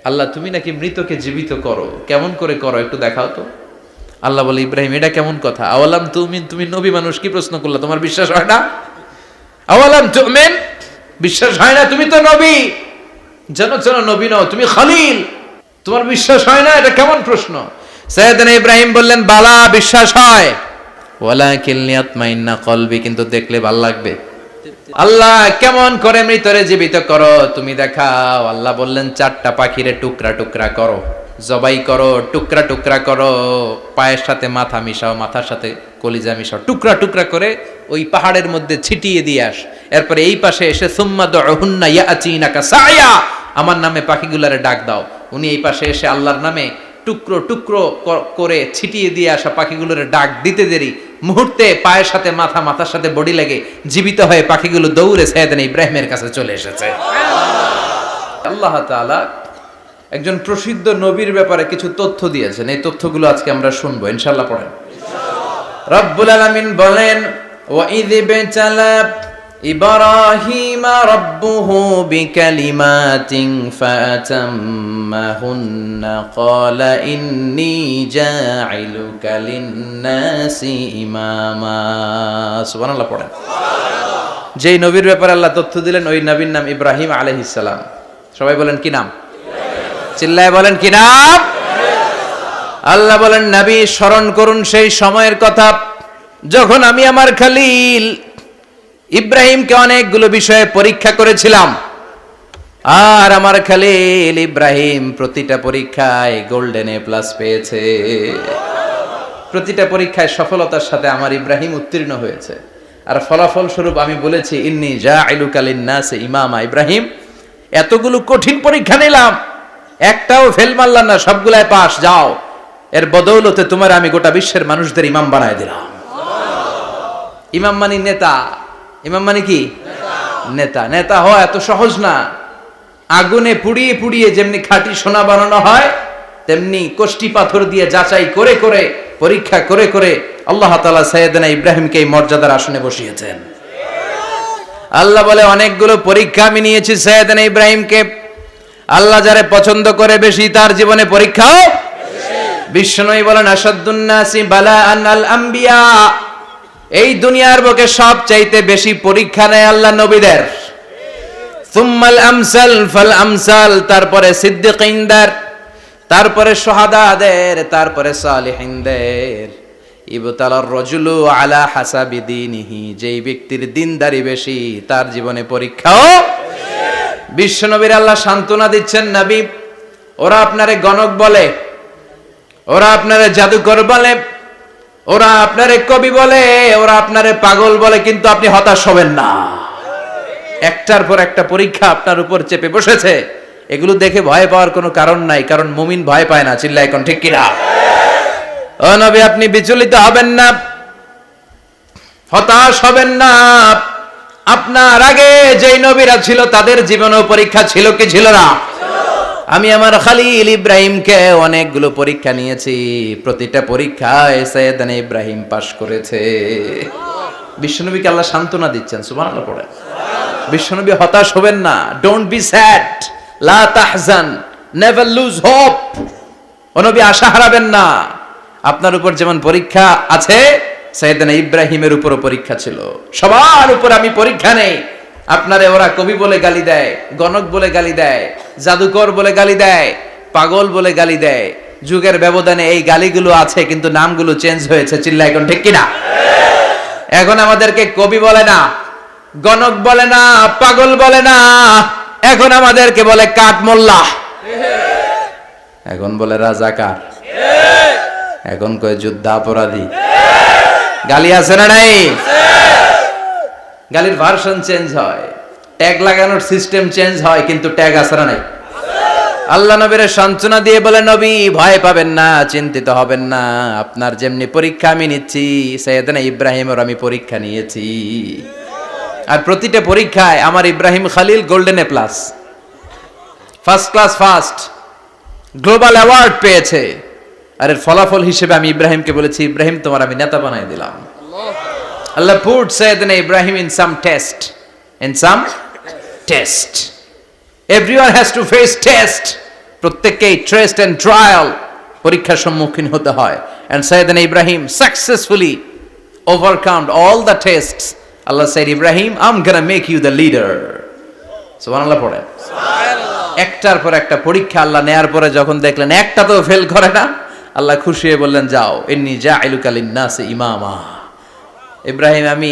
আল্লাহ তুমি নাকি মৃতকে জীবিত করো, কেমন করে করো একটু দেখাও তো। আল্লাহ বলে, ইব্রাহিম এটা কেমন কথা? আওয়ালাম তুমিন, তুমি নবী মানুষ কি প্রশ্ন করলা, তোমার বিশ্বাস হয় না? আওয়ালাম তুমিন, বিশ্বাস হয় না? তুমি তো নবী, জানো নবী নও, তুমি খলিল, তোমার বিশ্বাস হয় না? এটা কেমন প্রশ্ন? সাইয়েদনা ইব্রাহিম বললেন, বালা, বিশ্বাস হয়, ওয়ালাকিন লিয়াতমাইন্না কলবি, কিন্তু দেখলে ভালো লাগবে। আল্লাহ কেমন করে মৃতরে জীবিত করো তুমি দেখাও। আল্লাহ বললেন, 4টা পাখিরে টুকরা টুকরা করো, জবাই করো, টুকরা টুকরা করো, পায়ের সাথে মাথা মিশাও, মাথার সাথে কলিজা মিশাও, টুকরা টুকরা করে ওই পাহাড়ের মধ্যে ছিটিয়ে দিয়ে আস। এরপরে এই পাশে এসে সুম্মা দুহুন্না ইয়াতিনাকা সায়া, আমার নামে পাখিগুলারে ডাক দাও। উনি এই পাশে এসে আল্লাহর নামে টুকরো টুকরো করে ছিটিয়ে দিয়ে আসা পাখিগুলোর ডাক দিতে দেরি, মুহূর্তে পায়ের সাথে মাথা, মাথার সাথে বডি লেগে জীবিত হয়ে পাখিগুলো দৌড়ে সাইয়েদনা ইব্রাহিমের কাছে চলে এসেছে। আল্লাহ তাআলা একজন প্রসিদ্ধ নবীর ব্যাপারে কিছু তথ্য দিয়েছেন, এই তথ্যগুলো আজকে আমরা শুনবো ইনশাআল্লাহ। পড়েন। রব্বুল আলামিন বলেন, ওয়া ইয বিতালা ইব্রাহিমা রাব্বুহু বিকালিমাতিন ফাতাম্মাহুন্না ক্বালা ইন্নী জাঈলুকা লিন-নাসি ইমামা। সুবহানাল্লাহ পড়েন। যেই নবীর ব্যাপারে আল্লাহ তথ্য দিলেন ওই নবীর নাম ইব্রাহিম আলাইহিস সালাম। সবাই বলেন কি নাম? চিল্লায় বলেন কি নাম? আল্লাহ বলেন, নবী স্মরণ করুন সেই সময়ের কথা যখন আমি আমার খলিল ইব্রাহিমকে অনেকগুলো বিষয়ে পরীক্ষা করেছিলাম, আর আমার খলিল ইব্রাহিম প্রতিটা পরীক্ষায় গোল্ডেন এ প্লাস পেয়েছে। প্রতিটা পরীক্ষায় সফলতার সাথে আমার ইব্রাহিম উত্তীর্ণ হয়েছে। আর ফলাফল স্বরূপ আমি বলেছি, ইন্নী জাঈলুকা লিন-নাসি ইমামা। ইব্রাহিম, এতগুলো কঠিন পরীক্ষা নিলাম, একটাও ফেল মারলাম না, সবগুলাই পাস, যাও। এর বদৌলতে তোমার আমি গোটা বিশ্বের মানুষদের ইমাম বানায় দিলাম। ইমাম মানে নেতা। ইমাম মানে কি? নেতা। নেতা হওয়া এত সহজ না। আগুনে পুড়িয়ে পুড়িয়ে যেমনি খাঁটি সোনা বানানো হয়, তেমনি কষ্টি পাথর দিয়ে যাচাই করে করে, পরীক্ষা করে করে আল্লাহ তাআলা সাইয়েদনা ইব্রাহিমকে এই মর্যাদার আসনে বসিয়েছেন। আল্লাহ বলে, অনেকগুলো পরীক্ষা আমি নিয়েছি সাইয়েদনা ইব্রাহিমকে। আল্লাহ যারে পছন্দ করে বেশি, তার জীবনে পরীক্ষাও বিশ্বনবী বলেন, আসাদ্দুন নাসি বালাআন আল আম্বিয়া। এই দুনিয়ার বুকে সবচাইতে বেশি পরীক্ষা নেয় আল্লাহ নবীদের। সুম্মাল আমসাল ফাল আমসাল, তারপরে সিদ্দিকিনদের, তারপরে শুহাদাদের, তারপরে সালিহিনদের। ইবতালার রাজুলু আলা হাসাবি দীনিহি, যেই ব্যক্তির দিনদারি বেশি তার জীবনে পরীক্ষাও। বিশ্বনবীর আল্লাহ সান্ত্বনা দিচ্ছেন, নবী ওরা আপনারে গণক বলে, ওরা আপনারে জাদুকর বলে, ওরা আপনারে কবি বলে, ওরা আপনারে পাগল বলে, কিন্তু আপনি হতাশ হবেন না। একটার পর একটা পরীক্ষা আপনার উপর চেপে বসেছে, এগুলো দেখে ভয় পাওয়ার কোনো কারণ নাই, কারণ মুমিন ভয় পায় না। চিল্লায় এখন ঠিক কিনা? ও নবী, আপনি বিচলিত হবেন না, হতাশ হবেন না। আপনার আগে যেই নবীরা ছিল তাদের জীবনেও পরীক্ষা ছিল কি ছিল না? আমি আমার খলিল ইব্রাহিমকে অনেকগুলো পরীক্ষা নিয়েছি, প্রতিটা পরীক্ষায় সাইয়েদনা ইব্রাহিম পাশ করেছে। বিশ্বনবীকে আল্লাহ সান্ত্বনা দিচ্ছেন। সুবহানাল্লাহ পড়ে। বিশ্বনবী হতাশ হবেন না। ডোন্ট বি স্যাড, লা তাহজান, নেভার লুজ হোপ। ও নবী আশা হারাবেন না। আপনার উপর যেমন পরীক্ষা আছে, সাইয়েদনা ইব্রাহিমের উপরও পরীক্ষা ছিল। সবার উপর আমি পরীক্ষা নেই। আপনারে ওরা কবি বলে গালি দেয়, গণক বলে গালি দেয়, জাদুকর বলে গালি দেয়, পাগল বলে গালি দেয়। যুগের ব্যবধানে এই গালিগুলো আছে, কিন্তু নামগুলো চেঞ্জ হয়েছে। চিল্লা এখন ঠিক কিনা? এখন আমাদেরকে কবি বলে না, গণক বলে না, পাগল বলে না, এখন আমাদেরকে বলে কাঠ মোল্লা, এখন বলে রাজাকার, এখন কয় যুদ্ধাপরাধী। গালি আছে না নাই? গালির ভার্সন চেঞ্জ হয়, ট্যাগ লাগানোর সিস্টেম চেঞ্জ হয়, কিন্তু ট্যাগ আছে না নাই? আল্লাহ নবীর সান্ত্বনা দিয়ে বলে, নবী ভয় পাবেন না, চিন্তিত হবেন না। আপনার যেমনি পরীক্ষা আমি নিচ্ছি, সাইয়েদনা ইব্রাহিমের আমি পরীক্ষা নিয়েছি। আর প্রতিটা পরীক্ষায় আমার Ibrahim Khalil golden A plus, first class first, global award পেয়েছে। আর এর ফলাফল হিসেবে আমি ইব্রাহিমকে বলেছি, ইব্রাহিম তোমার আমি নেতা বানাই দিলাম। Allah put Sayyidina Ibrahim in some test. In some test. Everyone has to face test. প্রত্যেককেই টেস্ট এন্ড ট্রায়াল, পরীক্ষার সম্মুখীন হতে হয়। And Sayyidna Ibrahim successfully overcome all the tests. Allah said, Ibrahim, I'm gonna make you the leader. সুবহানাল্লাহ পড়েন। একটার পর একটা পরীক্ষা আল্লাহ নেয়ার পরে যখন দেখলেন একটা তো ফেল করে না, আল্লাহ খুশি হয়ে বললেন, যাও, ইন্নী জাইলুকা লিন-নাসি ইমামা। ইব্রাহিম, আমি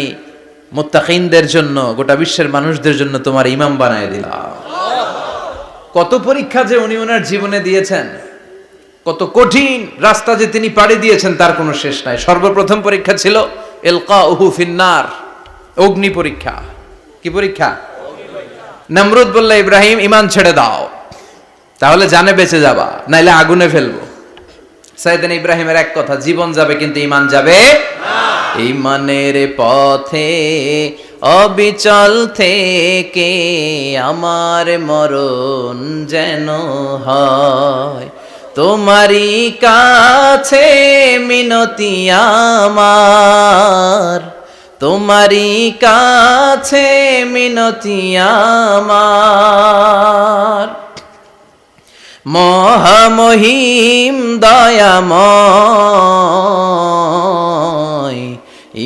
মুত্তাকিনদের জন্য, গোটা বিশ্বের মানুষদের জন্য তোমার ইমাম বানায় দিলাম। কত পরীক্ষা যে উনি ওনার জীবনে দিয়েছেন, কত কঠিন রাস্তা যে তিনি পাড়ি দিয়েছেন তার কোনো শেষ নাই। সর্বপ্রথম পরীক্ষা ছিল ইলকাউহু ফিন্নার, অগ্নি পরীক্ষা। কি পরীক্ষা? নমরুদ বলল, ইব্রাহিম ঈমান ছেড়ে দাও, তাহলে জানে বেঁচে যাবা, নাইলে আগুনে ফেলবো। সাইয়েদনা ইব্রাহিমের এক কথা, জীবন যাবে কিন্তু ঈমান যাবে না। ঈমানের পথে অবিচল থেকে আমার মরণ যেন হয়, তোমারই কাছে মিনতি আমার, তোমারই কাছে মিনতি আমার। মহামহিম দয়াময়,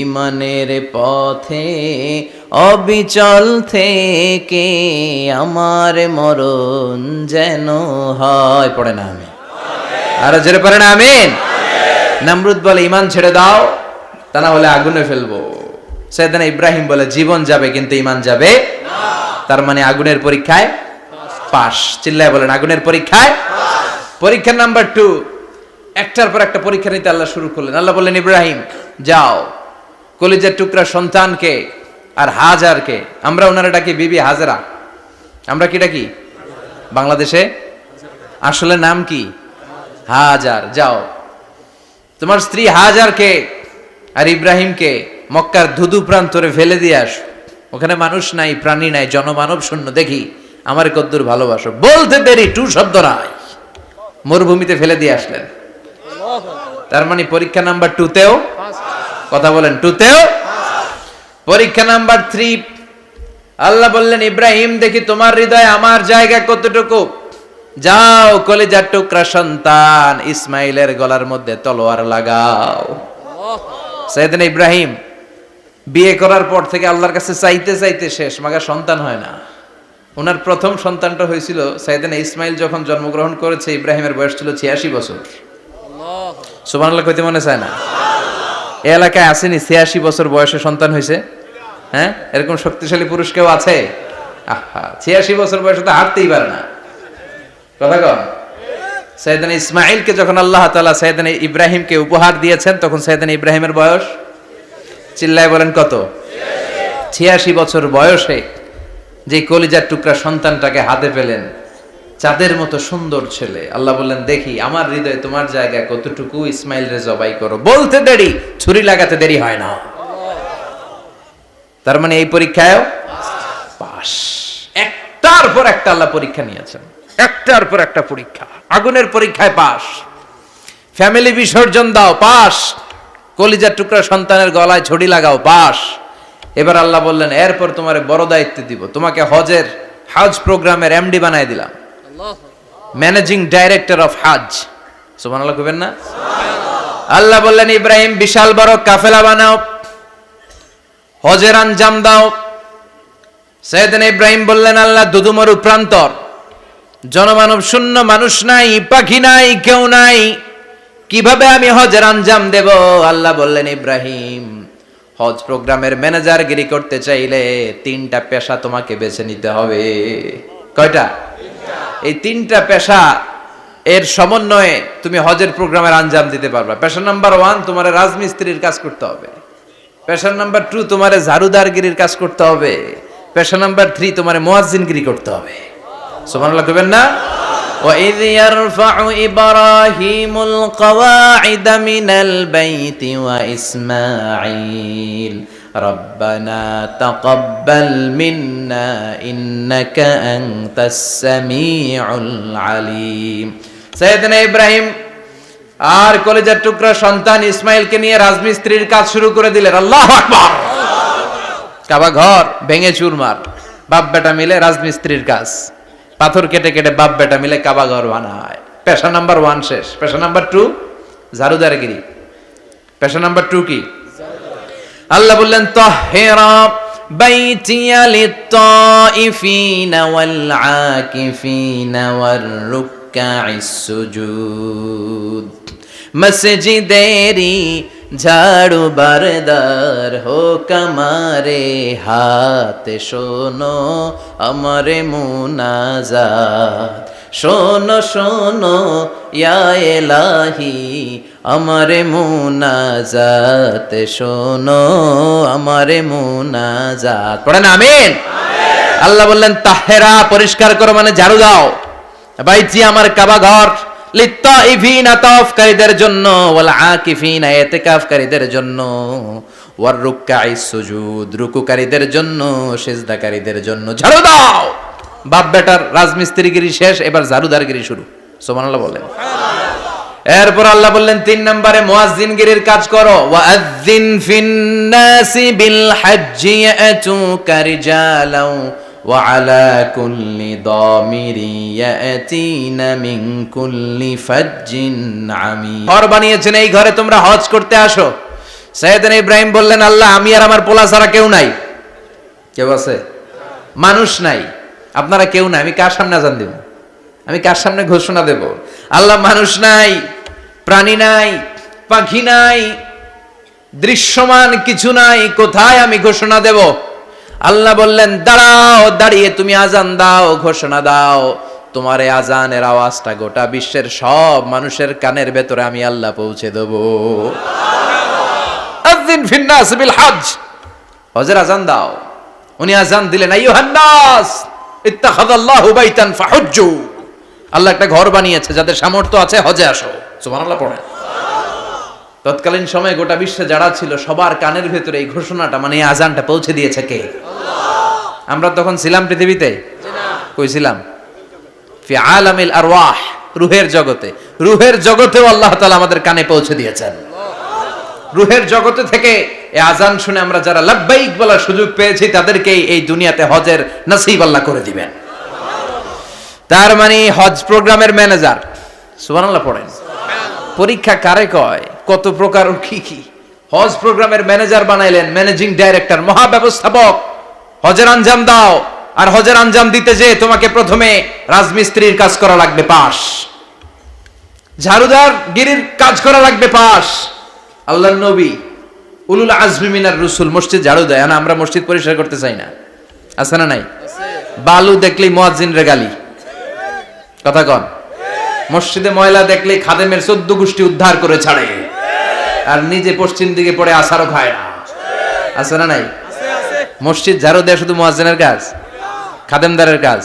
ঈমানের পথে অবিচল থেকে আমার মরণ যেন হয়। পড়ে না আমি আরো জোরে পড়ে না আমিন। নমরুদ বলে, ঈমান ছেড়ে দাও, তা না হলে আগুনে ফেলবো। সাইয়েদনা ইব্রাহিম বলে, জীবন যাবে কিন্তু ঈমান যাবে না। তার মানে আগুনের পরীক্ষায় পাস। চিল্লায় বলেন, আগুনের পরীক্ষায় পাস। পরীক্ষা নাম্বার 2, একটার পর একটা পরীক্ষা নিতে আল্লাহ শুরু করলেন। আল্লাহ বললেন, ইব্রাহিম যাও, কলিজার টুকরা সন্তানকে আর হাজারকে, আমরা ওনারা ডাকি বিবি হাজরা, আমরা কি ডাকি বাংলাদেশে, আসলে নাম কি হাজার, যাও তোমার স্ত্রী হাজারকে আর ইব্রাহিমকে মক্কার ধুধু প্রান্তরে ফেলে দিয়ে আস। ওখানে মানুষ নাই, প্রাণী নাই, জনমানব শূন্য, দেখি আমার কদ্দুর ভালোবাসো। বলতে দেরি, টু শব্দ নাই, মরুভূমিতে ফেলে দিয়ে আসলেন। তার মানে পরীক্ষা নাম্বার 2তেও, কথা বলেন, 2তেও। পরীক্ষা নাম্বার 3, আল্লাহ বললেন, ইব্রাহিম দেখি তোমার হৃদয়ে আমার জায়গা কতটুকু, যাও কলিজার টুকরা সন্তান ইসমাইলের গলার মধ্যে তলোয়ার লাগাও। সাইয়েদনা ইব্রাহিম বিয়ে করার পর থেকে আল্লাহর কাছে চাইতে চাইতে শেষ, মাগা সন্তান হয় না। ওনার প্রথম সন্তানটা হয়েছিল সাইয়েদনা ইসমাইল যখন জন্মগ্রহণ করেছে, ইব্রাহিমের বয়স ছিল 86 বছর। সুবহানাল্লাহ কইতে মনে চায় না? এই এলাকায় আসেনি 86 বছর বয়সে সন্তান হয়েছে? হ্যাঁ, এরকম শক্তিশালী পুরুষ কেউ আছে? আহা, 86 বছর বয়সে তো হাঁটতেই পারে না। কথা কন। সাইয়েদনা ইসমাইলকে যখন আল্লাহ তাআলা সাইয়েদনা ইব্রাহিমকে উপহার দিয়েছেন, তখন সাইয়েদনা ইব্রাহিমের বয়স, চিল্লায় বলেন কত? 86 বছর বয়সে যে কলিজার টুকরা সন্তানটাকে হাতে পেলেন, চাঁদের মতো সুন্দর ছেলে। আল্লাহ বললেন, দেখি আমার হৃদয়ে তোমার জায়গা কতটুকু, ইসমাইল রে জবাই করো। বলতে দেরি, ছুরি লাগাতে দেরি হয় না। তার মানে এই পরীক্ষায়ও পাস। একটার পর একটা আল্লাহ পরীক্ষা নিয়েছেন, একটার পর একটা পরীক্ষা। আগুনের পরীক্ষায় পাস, ফ্যামিলি বিসর্জন দাও, পাস, কলিজার টুকরা সন্তানের গলায় ছড়ি লাগাও, পাস। এবার আল্লাহ বললেন, এরপর তোমার বড় দায়িত্ব দিব, তোমাকে হজ প্রোগ্রামের এমডি বানায় দিলাম, ম্যানেজিং ডাইরেক্টর অফ হজ। সুবহানাল্লাহ কইবেন না? আল্লাহ বললেন, ইব্রাহিম বিশাল বড় কাফেলা বানাও, হজের আঞ্জাম দাও। সাইয়েদনা ইব্রাহিম বললেন, আল্লাহ দুদুমরু প্রান্তর, জনমানব শূন্য, মানুষ নাই, পাখি নাই, কেউ নাই, কিভাবে আমি হজের আঞ্জাম দেব? আল্লাহ বললেন, ইব্রাহিম হজ প্রোগ্রামের ম্যানেজারগিরি করতে চাইলে 3টা পেশা তোমাকে বেছে নিতে হবে। কয়টা? এই 3টা পেশা এর সমন্বয়ে তুমি হজের প্রোগ্রামের আঞ্জাম দিতে পারবা। পেশা নাম্বার 1, তোমার রাজমিস্ত্রির কাজ করতে হবে। পেশা নাম্বার 2, তোমার ঝাড়ুদারগিরির কাজ করতে হবে। পেশা নাম্বার 3, তোমার মুয়াজ্জিনগিরি করতে হবে। সুবহানাল্লাহ কইবেন না? وَإِذْ يَرْفَعُ إِبْرَاهِيمُ الْقَوَاعِدَ مِنَ الْبَيْتِ وَإِسْمَاعِيلُ رَبَّنَا تَقَبَّلْ مِنَّا إِنَّكَ أَنْتَ السَّمِيعُ الْعَلِيمُ। সাইয়েদনা ইব্রাহিম আর কলিজার টুকরা সন্তান ইসমাইলকে নিয়ে রাজমিস্ত্রির কাজ শুরু করে দিলেন। আল্লাহু আকবার। কাবা ঘর ভেঙে চুরমার, বাপ বেটা মিলে রাজমিস্ত্রির কাজ। পাথর কেটে কেটে বাপ বেটা মিলে কাবা ঘর বানায়। পেশা নাম্বার 1 শেষ। পেশা নাম্বার 2 ঝাড়ুদারগিরি। পেশা নাম্বার 2 কি? আল্লাহ বললেন তাহহিরা বাইতিয়া লিত-তাইফিনা ওয়াল আকিফিনা ওয়ার রুকআইস সুজুদ। মসজিদেরি ঝাড়ু বারদার হোক আমারে হাত, শোনো আমারে মুনাজাত। শোনো শোনো ইয়া ইলাহি আমারে মুনাজাত, শোনো আমারে মুনাজাত। পড়েন আমিন। আল্লাহ বললেন তাহেরা পরিষ্কার করো মানে ঝাড়ু দাও, বাইতি আমার কাবা ঘর, লিত্তাইফিনা তাওয়াফকারীদের জন্য, ওয়াল আকিফিনা ইতিকাফকারীদের জন্য, ওয়ার রুকআইস সুজুদ রুকুকারীদের জন্য, সিজদাকারীদের জন্য ঝাড়ু দাও। বাপ বেটার রাজমিস্ত্রিগিরি শেষ, এবার ঝাড়ুদারগিরি শুরু। সুবহানাল্লাহ বলেন। এরপর আল্লাহ বললেন 3 নম্বরে মুয়াজ্জিনগিরির কাজ করো। ওয়াআযিন ফিন-নাসি বিল হজ্জি ইয়াতুকা রিজালাও ওয়া আলা কুল্লি দামিরি ইয়াতিনা মিন কুল্লি ফাজ্জিন আমিক। ঘর বানিয়েছেন, এই ঘরে তোমরা হজ করতে আসো। সাইয়েদনা ইব্রাহিম বললেন আল্লাহ আমি আর আমার পোলা ছাড়া কেউ নাই। কেউ আছে? মানুষ নাই, আপনারা কেউ নাই, আমি কার সামনে আযান দেব? আমি কার সামনে ঘোষণা দেব? আল্লাহ মানুষ নাই, প্রাণী নাই, পাখি নাই, দৃশ্যমান কিছু নাই, কোথায় আমি ঘোষণা দেব? আল্লাহ বললেন দাঁড়াও, দাঁড়িয়ে তুমি আজান দাও, ঘোষণা দাও। তোমার এই আজানের আওয়াজটা গোটা বিশ্বের সব মানুষের কানের ভেতরে আমি আল্লাহ পৌঁছে দেব। আযিন ফিন-নাস বিল হজ্জ, হজের আজান দাও। উনি আজান দিলেন আইয়ুহান নাস ইত্তাখাযাল্লাহু বাইতান ফাহুজ্জু। আল্লাহ একটা ঘর বানিয়েছে, যাদের সামর্থ্য আছে হজে আসো। সুবহানাল্লাহ পড়েন। তৎকালীন সময়ে গোটা বিশ্বে যারা ছিল সবার কানের ভেতরে এই ঘোষণাটা মানে এই আজানটা পৌঁছে দিয়েছে কে? আল্লাহ। আমরা তখন ছিলাম পৃথিবীতে? না। কই ছিলাম? ফি আলামিল আরওয়াহ, রূহের জগতে। রূহের জগতেও আল্লাহ তাআলা আমাদের কানে পৌঁছে দিয়েছেন। রূহের জগতে থেকে এই আজান শুনে আমরা যারা লাব্বাইক বলার সুযোগ পেয়েছি তাদেরকে এই দুনিয়াতে হজের নসিব আল্লাহ করে দিবেন। তার মানে হজ প্রোগ্রামের ম্যানেজার। সুবহানাল্লাহ পড়েন। পরীক্ষা কারে কয়? কত প্রকার কি কি। হজ প্রোগ্রামের ম্যানেজার বানাইলেন, ম্যানেজিং ডাইরেক্টর, মহাব্যবস্থাপক। হজের আঞ্জাম দাও, আর হজের আঞ্জাম দিতে যে তোমাকে প্রথমে রাজমিস্ত্রির কাজ করা লাগবে পাস, ঝাড়ুদার গিরির কাজ করা লাগবে পাস। আল্লাহর নবী উলুল আজমি মিনার রাসূল মসজিদ ঝাড়ু দেয় না, আমরা মসজিদ পরিষ্কার করতে চাই না। আছে না নাই? বালু দেখলেই মুয়াজ্জিনরে গালি, কথা কন। মসজিদে ময়লা দেখলেই খাদেমের 14 গোষ্ঠী উদ্ধার করে ছাড়ে, আর নিজে পশ্চিম দিকে পড়ে আসারও খায় না। আছে না নাই? মসজিদ ঝাড়ু দেয়া শুধু মুয়াজ্জিনের কাজ? খাদেমদারের কাজ?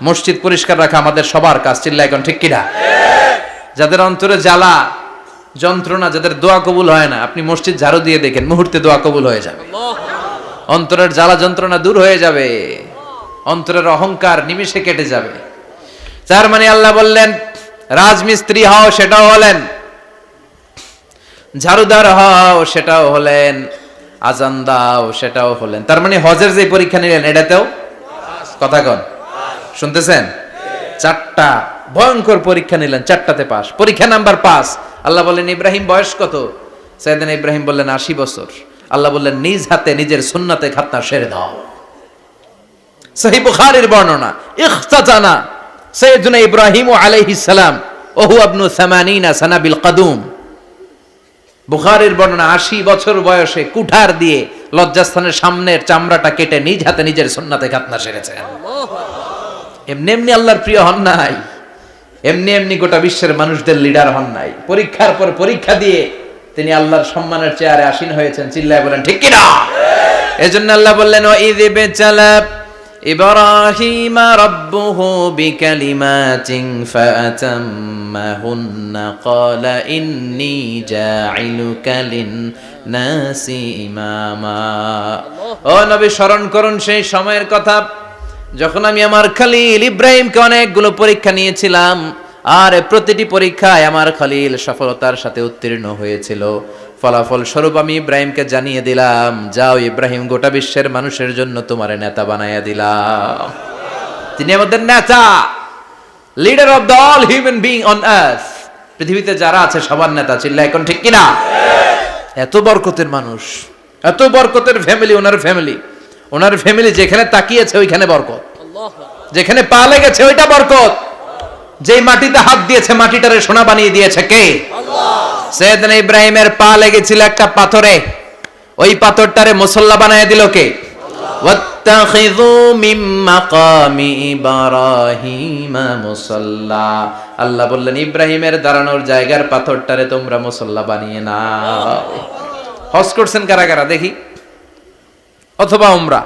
মসজিদ পরিষ্কার রাখা আমাদের সবার কাজ। চিল্লা এখন ঠিক কিনা? যাদের অন্তরে জ্বালা যন্ত্রণা, যাদের দোয়া কবুল হয় না, আপনি মসজিদ ঝাড়ু দিয়ে দেখেন মুহূর্তে দোয়া কবুল হয়ে যাবে। অন্তরের জ্বালা যন্ত্রণা দূর হয়ে যাবে, অন্তরের অহংকার নিমিষে কেটে যাবে। তার মানে আল্লাহ বললেন রাজমিস্ত্রি হও, সেটাও হলেন, ঝাড়ুদার হও, সেটাও হলেন, আজান দাও, সেটাও হলেন। তার মানে হজের যে পরীক্ষা নিলেন এটাতেও কথা কন, শুনতেছেন? 4টা ভয়ঙ্কর পরীক্ষা নিলেন, 4টাতে পাস। পরীক্ষা নাম্বার 5। আল্লাহ বললেন ইব্রাহিম বয়স কত? সাইয়েদনা ইব্রাহিম বললেন 80 বছর। আল্লাহ বললেন নিজ হাতে নিজের সুন্নাতে খাতনা সেরে দাও। সহিহ বুখারীর বর্ণনা, ইখতাতানা সাইয়েদনা ইব্রাহিম আলাইহিস সালাম ওহু ইবনু 80 সানা বিল কদুম। বুখারীর বর্ণনা 80 বছর বয়সে কুঠার দিয়ে লজ্জাস্থানের সামনের চামড়াটা কেটে নিজ হাতে নিজের সুন্নাতে খাতনা সেরেছেন। এমনি এমনি আল্লাহর প্রিয় হন নাই, এমনি এমনি গোটা বিশ্বের মানুষদের লিডার হন নাই। পরীক্ষার পর পরীক্ষা দিয়ে তিনি আল্লাহর সম্মানের চেয়ারে আসীন হয়েছেন। চিল্লায় বলেন ঠিক কিনা? এজন্য আল্লাহ বললেন ওয়াইয ইবতালা ইব্রাহিমা রাব্বুহু বিকালিমাতিন ফাআতাম্মাহুন্না ক্বালা ইন্নী জাঈলুকা লিন-নাসি ইমামা। ও নবী স্মরণ করুন সেই সময়ের কথা যখন আমি আমার খলিল ইব্রাহিমকে অনেকগুলো পরীক্ষা নিয়েছিলাম, আর প্রতিটি পরীক্ষায় আমার খলিল সফলতার সাথে উত্তীর্ণ হয়েছিল। ফলাফল স্বরূপ আমি ইব্রাহিমকে জানিয়ে দিলাম, যাও ইব্রাহিম, গোটা বিশ্বের মানুষের জন্য তোমার নেতা বানাইয়া দিলাম। তিনি আমাদের নেতা, leader of the all human being on earth. পৃথিবীতে যারা আছে সবার নেতা, চিল্লায় এখন ঠিক কিনা? এত বরকতের মানুষ, এত বরকতের ফ্যামিলি, ওনার ফ্যামিলি যেখানে তাকিয়েছে ওইখানে বরকত, যেখানে পা লেগেছে ওইটা বরকত। যেই মাটিতে হাত দিয়েছে মাটিটারে সোনা বানিয়ে দিয়েছে কে? সৈয়দনা ইব্রাহিমের পা লেগেছিল একটা পাথরে, ওই পাথরটারে মুসল্লা বানিয়ে দিল কে? ওয়াত্তাখিযু মিন মাকামি ইব্রাহিমা মুসাল্লা। আল্লাহ বললেন ইব্রাহিমের দাঁড়ানোর জায়গার পাথরটারে তোমরা মুসল্লা বানিয়ে নাও। হজ করছেন কারা কারা দেখি, অথবা উমরা?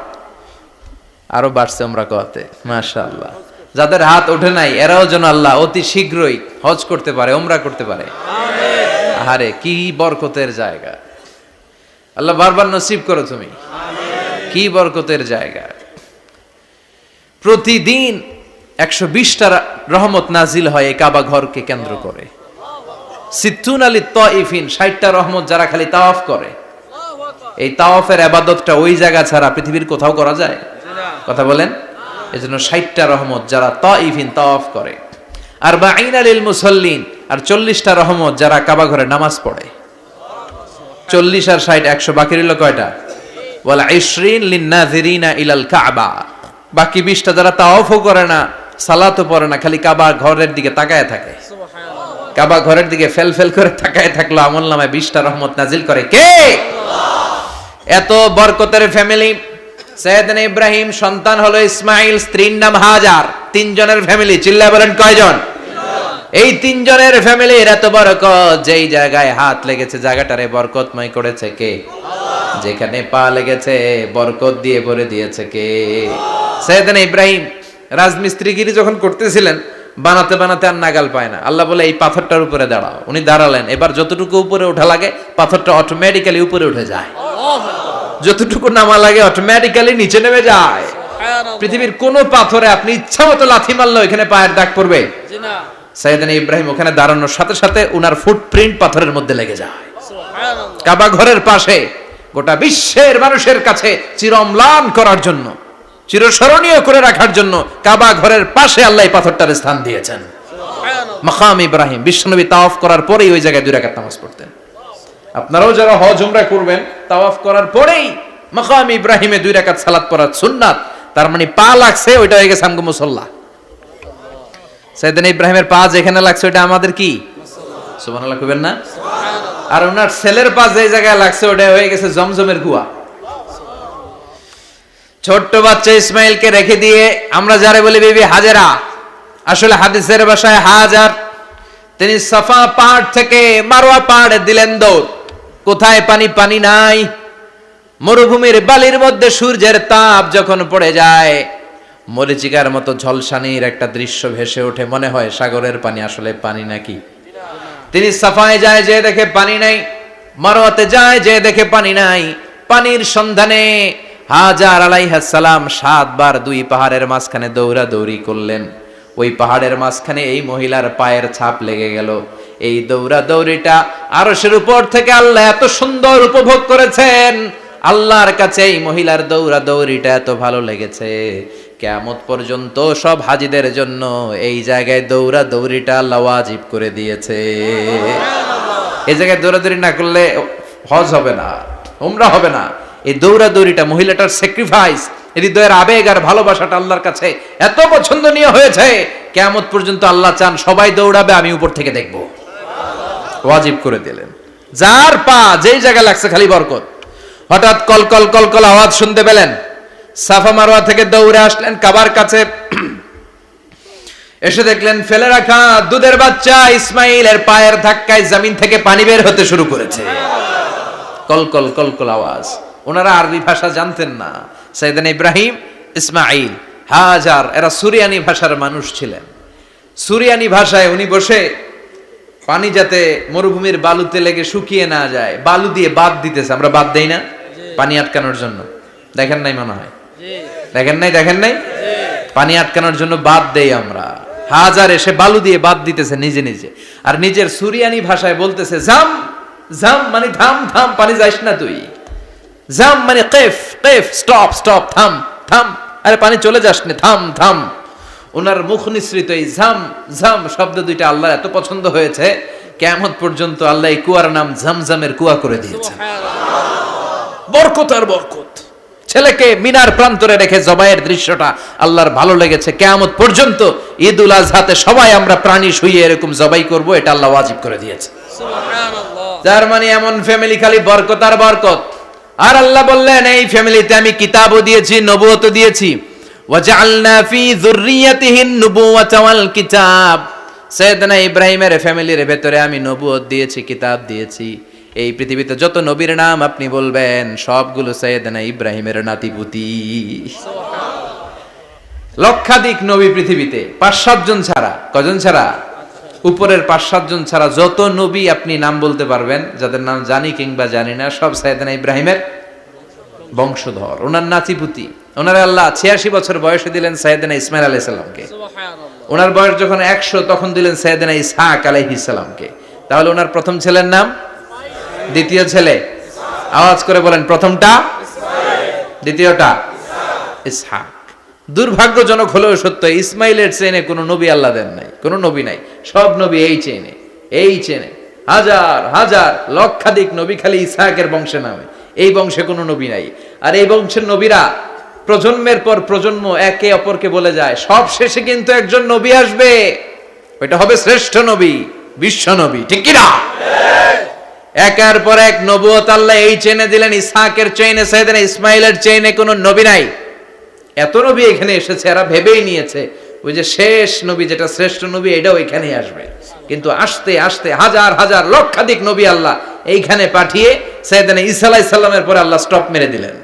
আরো বাড়ছে উমরা করতে, মাশাআল্লাহ। যাদের হাত ওঠে নাই এরাও যেন আল্লাহ অতি শীঘ্রই হজ করতে পারে, উমরা করতে পারে। আমিন। আরে কি বরকতের জায়গা, আল্লাহ বারবার নসিব করো তুমি। কি বরকতের জায়গা। প্রতিদিন 120টা রহমত নাজিল হয় এই কাবা ঘরকে কেন্দ্র করে। সিত্তুন আলী তাইফিন, 60টা রহমত যারা খালি তাওয়াফ করে। এই তাওয়াফের ইবাদতটা ওই জায়গা ছাড়া পৃথিবীর কোথাও করা যায়? কথা বলেন। এজন্য 60টা রহমত যারা তাইফিন তাওয়াফ করে, আর 40 লিল মুসাল্লিন, আর 40টা রহমত যারা কাবা ঘরে নামাজ পড়ে। 40 আর 60 100, বাকি রইল কয়টা? ওয়াল 20 লিন নাযিরিনা ইলাল কাবা। বাকি 20টা যারা তাওয়াফও করে না, সালাতও পড়ে না, খালি কাবা ঘরের দিকে তাকায় থাকে। কাবা ঘরের দিকে ফেল ফেল করে তাকায় থাকলো, আমলনামায় 20টা রহমত নাজিল করে কে? এত বরকতের ফ্যামিলি। সৈয়দনা ইব্রাহিম সন্তান হলো ইসমাইল, স্ত্রীর নাম হাজার। 3 জনের ফ্যামিলি, চিল্লায় বলেন কয়জন? এই 3 জনের ফ্যামিলির এত বরকত। যেই জায়গায় হাত লেগেছে জায়গাটারে বরকতময় করেছে কে? যেখানে পা লেগেছে বরকত দিয়ে ভরে দিয়েছে কে? সৈয়দনা ইব্রাহিম রাজমিস্ত্রিগিরি যখন করতেছিলেন, বানাতে বানাতে আর নাগাল পায় না। আল্লাহ বলে এই পাথরটার উপরে দাঁড়াও। উনি দাঁড়ালেন, এবার যতটুকু উপরে ওঠা লাগে পাথরটা অটোমেটিক্যালি উপরে উঠে যায়, যতটুকু নামা লাগে অটোমেটিক্যালি নিচে নেমে যায়। পৃথিবীর কোন পাথরে আপনি ইচ্ছা মতো লাথি মারলে এখানে পায়ের দাগ পড়বে? সৈয়দনা ইব্রাহিম ওখানে দাঁড়ানোর সাথে সাথে উনার ফুটপ্রিন্ট পাথরের মধ্যে লেগে যায়। কাবা ঘরের পাশে গোটা বিশ্বের মানুষের কাছে চিরম্লান করার জন্য, চিরস্মরণীয় করে রাখার জন্য কাবা ঘরের পাশে আল্লাহ পাথরটার স্থান দিয়েছেন। মাকাম ইব্রাহিম। বিশ্বনবী তাওয়াফ করার পরেই ওই জায়গায় 2 রাকাত নামাজ পড়তেন। আপনারাও যারা হজ উমরা করবেন, তাওয়াফ করার পরেই মাকাম ইব্রাহিমে 2 রাকাত সালাত পড়া সুন্নাত। তার মানে পা লাগছে, ওইটা হয়ে গেছে আমগো মুসাল্লা। সাইয়েদনা ইব্রাহিমের পা যেখানে লাগছে ওটা আমাদের কি? সুবহানাল্লাহ কইবেন না? আর ওনার ছেলের পা যে জায়গায় লাগছে ওটা হয়ে গেছে জমজমের কুয়া। ছোট্ট বাচ্চা ইসমাইলকে রেখে দিয়ে আমরা যারে বলি বিবি হাজেরা, আসলে হাদিসের ভাষায় হাজার, তিনি সাফা পাহাড় থেকে মারওয়া পাহাড়ে দিলেন দৌড়। কোথায় পানি? পানি নাই। মরুভূমির বালির মধ্যে সূর্যের তাপ যখন পড়ে যায়, মরিচিকার মতো ঝলসানির একটা দৃশ্য ভেসে ওঠে, মনে হয় সাগরের পানি, আসলে পানি নাকি। তিনি সাফায় যায়, যে দেখে পানি নাই। মারওয়াতে যায়, যে দেখে পানি নাই। পানির সন্ধানে হাজার আলাইহিস সালাম 7 বার 2 পাহাড়ের মাঝখানে দৌড়াদৌড়ি করলেন। ওই পাহাড়ের মাঝখানে এই মহিলার পায়ের ছাপ লেগে গেল। এই দৌড়াদৌড়িটা আরশের উপর থেকে আল্লাহ এত সুন্দর উপভোগ করেছেন। আল্লাহর কাছে এই মহিলার দৌড়াদৌড়িটা এত ভালো লেগেছে, কিয়ামত পর্যন্ত সব হাজীদের জন্য এই জায়গায় দৌড়াদৌড়িটা আল্লাহ ওয়াজিব করে দিয়েছে। এই জায়গায় দৌড়াদৌড়ি না করলে হজ হবে না, উমরা হবে না। এই দৌড়াদৌড়িটা, মহিলাটার স্যাক্রিফাইস, হৃদয়ের আবেগ আর ভালোবাসাটা আল্লাহর কাছে এত পছন্দনীয় হয়েছে, কিয়ামত পর্যন্ত আল্লাহ চান সবাই দৌড়াবে, আমি উপর থেকে দেখব। ওয়াজিব করে দিলেন। যার পা যেই জায়গায় লাগছে খালি বরকত। হঠাৎ কলকল কলকল আওয়াজ শুনতে পেলেন। সাফা মারওয়া থেকে দৌড়ে আসলেন কাবার কাছে। এসে দেখলেন ফেলে রাখা দুধের বাচ্চা ইসমাইলের পায়ের ধাক্কায় জমিন থেকে পানি বের হতে শুরু করেছে। কলকল কলকল আওয়াজ। ওনারা আরবি ভাষা জানতেন না। সাইয়েদনা ইব্রাহিম, ইসমাইল, হাজার এরা সুরিয়ানি ভাষার মানুষ ছিলেন। সুরিয়ানি ভাষায় উনি বসে পানি যাতে মরুভূমির বালুতে লেগে শুকিয়ে না যায়, বালু দিয়ে বাদ দিতেছে। আমরা বাদ দেই না পানি আটকানোর জন্য? দেখেন নাই মনে হয়? দেখেন নাই? পানি আটকানোর জন্য বাদ দেই আমরা। হাজার এসে বালু দিয়ে বাদ দিতেছে নিজে নিজে, আর নিজের সুরিয়ানি ভাষায় বলতেছে জাম জাম, মানে থাম থাম, পানি যাইস না তুই। জাম মানে কেফ কেফ, স্টপ স্টপ, থাম থাম, আরে পানি চলে যাস না, থাম থাম। ওনার মুখ নিঃসৃত এই ঝাম ঝাম শব্দ দুইটা আল্লাহর এত পছন্দ হয়েছে, কিয়ামত পর্যন্ত আল্লাহ এই কুয়ার নাম ঝমঝমের কুয়া করে দিয়েছেন। বরকত আর বরকত। ছেলেকে মিনার প্রান্তরে রেখে জবাইয়ের দৃশ্যটা আল্লাহর ভালো লেগেছে। কিয়ামত পর্যন্ত ঈদুল আজহাতে সবাই আমরা প্রাণী শুইয়ে এরকম জবাই করব, এটা আল্লাহ ওয়াজিব করে দিয়েছে। যার মানে এমন ফ্যামিলি খালি বরকত আর বরকত। আর আল্লাহ বললেন এই ফ্যামিলিতে আমি কিতাবও দিয়েছি, নবুয়তও দিয়েছি। ওয়াজআলনা ফি যুররিয়াতিহিন নুবুওয়াতা ওয়াল কিতাব। সাইয়েদনা ইব্রাহিমের ফ্যামিলির ভেতরে আমি নবুয়ত দিয়েছি, কিতাব দিয়েছি। এই পৃথিবীতে যত নবীর নাম আপনি বলবেন সবগুলো সাইয়েদনা ইব্রাহিমের নাতিপুতি। লক্ষাধিক নবী পৃথিবীতে, 5-7 জন ছাড়া। কজন ছাড়া? উপরের 5-7 জন ছাড়া যত নবী আপনি নাম বলতে পারবেন, যাদের নাম জানি কিংবা জানি না, সব সাইয়েদনা ইব্রাহিমের বংশধর, ওনার নাতিপুতি। ওনারা আল্লাহ 86 বছর বয়সে দিলেন সাইয়েদনা ইসমাইল আলাইহিস সালামকে। ওনার বয়স যখন 100 তখন দিলেন সাইয়েদনা ইসহাক আলাইহিস সালামকে। তাহলে ওনার প্রথম ছেলের নাম, দ্বিতীয় ছেলে আওয়াজ করে বলেন, প্রথমটা দ্বিতীয়টা ইসহাক। দুর্ভাগ্যজনক হলেও সত্য, ইসমাইলের চেনে কোনো নবী আল্লাহ দেন নাই, কোনো নবী নাই। সব নবী এই চেনে, এই চেনে। হাজার হাজার লক্ষাধিক নবী খালি ইসহাকের বংশে নামে, এই বংশে কোনো নবী নাই। আর এই বংশের নবীরা প্রজন্মের পর প্রজন্ম একে অপরকে বলে যায়, সব শেষে কিন্তু একজন নবী আসবে, ওইটা হবে শ্রেষ্ঠ নবী, বিশ্ব নবী। ঠিক কি না? একের পর এক নবুয়ত আল্লাহ এই চেনে দিলেন। ইসহাকের চেইনে, সাইয়েদনা ইসমাইলের চেইনে কোনো নবী নাই। এত নবী এখানে এসেছে, এরা ভেবেই নিয়েছে ওই যে শেষ নবী যেটা শ্রেষ্ঠ নবী এটাও এখানেই আসবে। কিন্তু আস্তে আস্তে হাজার হাজার লক্ষাধিক নবী আল্লাহ এইখানে পাঠিয়ে সাইয়েদনা ঈসা আলাইহিস সালামের পরে আল্লাহ স্টপ মেরে দিলেন।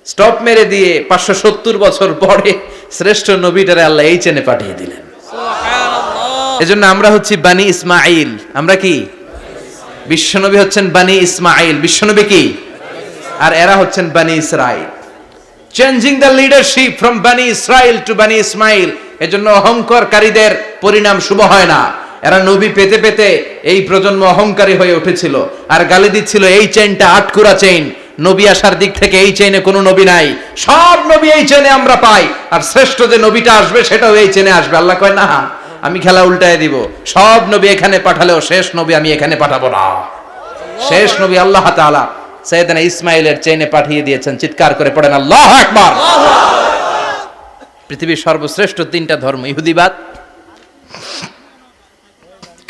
স্টপ মেরে দিয়ে 570 বছর পরে শ্রেষ্ঠ নবীটারে আল্লাহ এই চেনে পাঠিয়ে দিলেন। এজন্য আমরা হচ্ছি বানি ইসমাইল। আমরা কি? বিশ্বনবী হচ্ছেন বানি ইসমাইল। বিশ্বনবী কি? আর এরা হচ্ছেন বানি Israil. Changing the leadership from বানি ইসরাইল টু বানি ইসমাইল। এজন্য অহংকারীদের পরিণাম শুভ হয় না। এরা নবী পেতে পেতে এই প্রজন্ম অহংকারী হয়ে উঠেছিল আর গালি দিচ্ছিল এই চেইনটা আটকুরা চেইন, নবী আসার দিক থেকে এই চেইনে কোনো নবী নাই, সব নবী এই চেইনে আমরা পাই, আর শ্রেষ্ঠ যে নবীটা আসবে সেটাও এই চেইনে আসবে। আল্লাহ কয় না, আমি খেলা উল্টায় দিব, সব নবী এখানে পাঠালেও শেষ নবী আমি এখানে পাঠাবো না। শেষ নবী আল্লাহ তাআলা সাইয়েদনা ইসমাইলের চেইনে পাঠিয়ে দিয়েছেন। চিৎকার করে পড়েন আল্লাহু আকবার। পৃথিবীর সর্বশ্রেষ্ঠ 3টা ধর্ম, ইহুদিবাদ,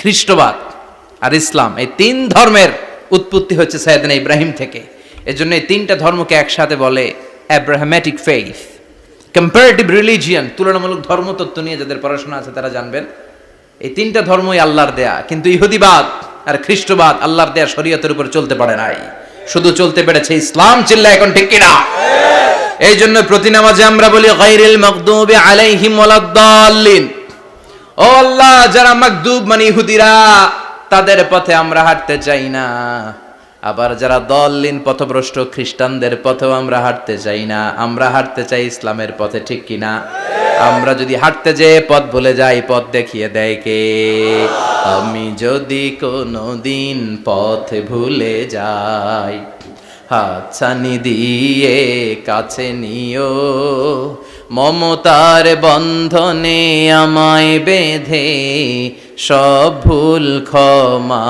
খ্রিস্টবাদ আর ইসলাম, এই 3 ধর্মের উৎপত্তি হচ্ছে সাইয়েদনা ইব্রাহিম থেকে। এজন্য এই 3টা ধর্মকে একসাথে বলে অ্যাব্রাহামেটিক ফেইথ, কম্পারেটিভ রিলিজিয়ন। তুলনামূলক ধর্মতত্ত্ব নিয়ে যাদের পড়াশোনা আছে তারা জানবেন এই 3টা ধর্মই আল্লাহর দেয়া। কিন্তু ইহুদিবাদ আর খ্রিস্টবাদ আল্লাহর দেয়া শরীয়তের উপর চলতে পারে নাই, শুধু চলতে পেরেছে ইসলাম। চিল্লা এখন ঠিক কিনা? এই জন্য প্রতি নামাজে আমরা বলি গায়রিল মাগদুবি আলাইহিম ওয়ালাদ-দাল্লিন। ও আল্লাহ, যারা মাগদুব মানে ইহুদিরা, তাদের পথে আমরা হাঁটতে চাই না। আবার যারা দল্লিন পথভ্রষ্ট খ্রিস্টানদের পথেও আমরা হাঁটতে চাই না, আমরা হাঁটতে চাই ইসলামের পথে। ঠিক কিনা? আমরা যদি হাঁটতে যেয়ে পথ ভুলে যাই, পথ দেখিয়ে দেয় কে? আমি যদি কোনোদিন পথ ভুলে যাই, হাতছানি দিয়ে কাছে নিও, মমতার বন্ধনে আমায় বেঁধে সব ভুল ক্ষমা